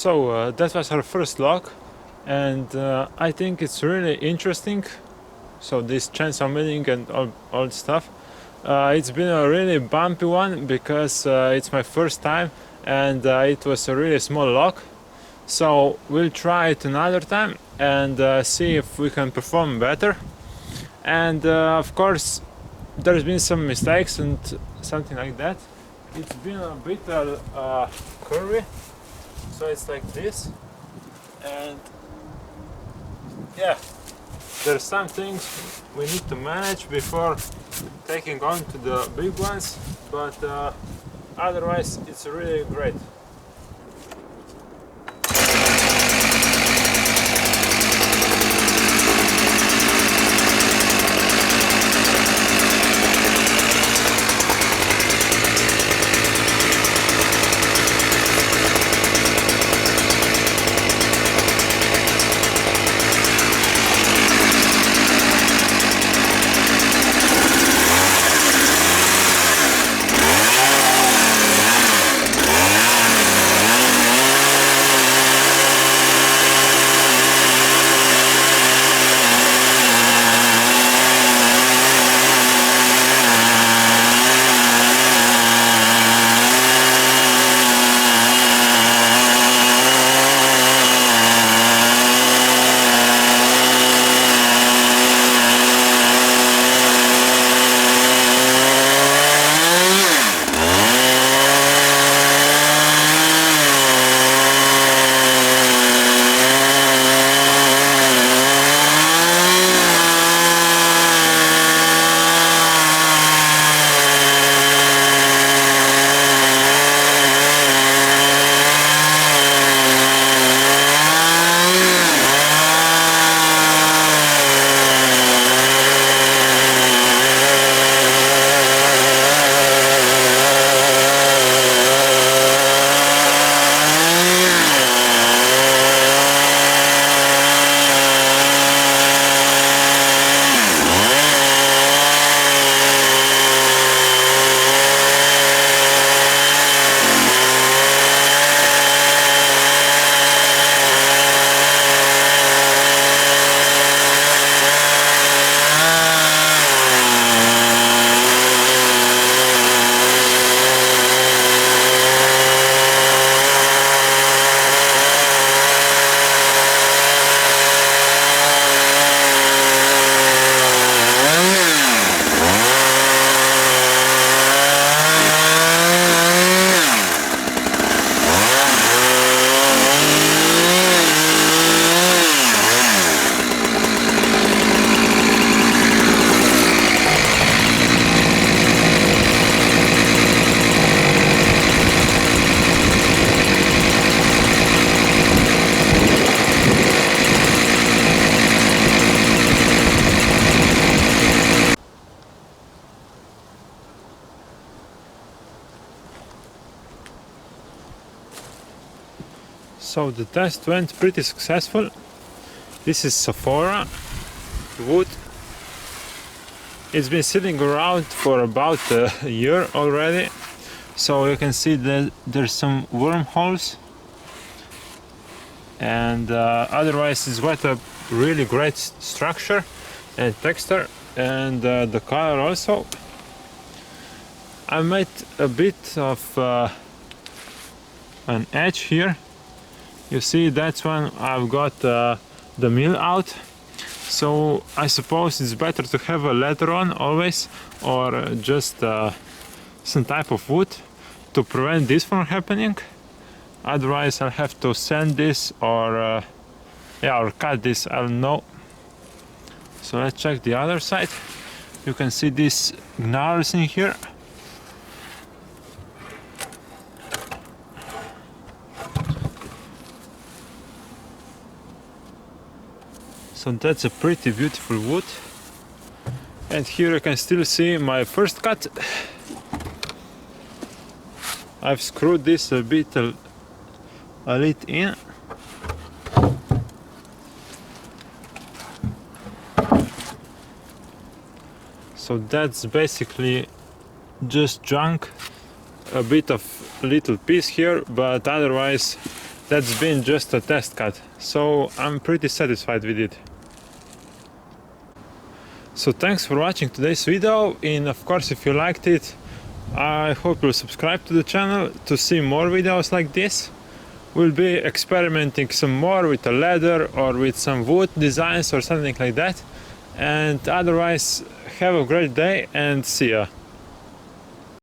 That was our first log, and I think it's really interesting. So this chainsaw milling and all stuff. It's been a really bumpy one because it's my first time, and it was a really small log. So we'll try it another time and see if we can perform better. And of course, there's been some mistakes and something like that. It's been a bit curvy, so it's like this, and yeah, there's some things we need to manage before taking on to the big ones, but otherwise it's really great. So the test went pretty successful. This is Sephora wood. It's been sitting around for about a year already. So you can see that there's some wormholes. And otherwise it's got a really great structure and texture, and the color also. I made a bit of an edge here. You see, that's when I've got the mill out. So I suppose it's better to have a leather on always, or just some type of wood to prevent this from happening. Otherwise I'll have to sand this or or cut this, I don't know. So let's check the other side. You can see these gnarls in here. So that's a pretty beautiful wood. And here you can still see my first cut. I've screwed this a bit a little in. So that's basically just junk, a bit of little piece here, but otherwise that's been just a test cut, so I'm pretty satisfied with it. So thanks for watching today's video, and of course if you liked it, I hope you'll subscribe to the channel to see more videos like this. We'll be experimenting some more with the leather or with some wood designs or something like that. And otherwise, have a great day and see ya.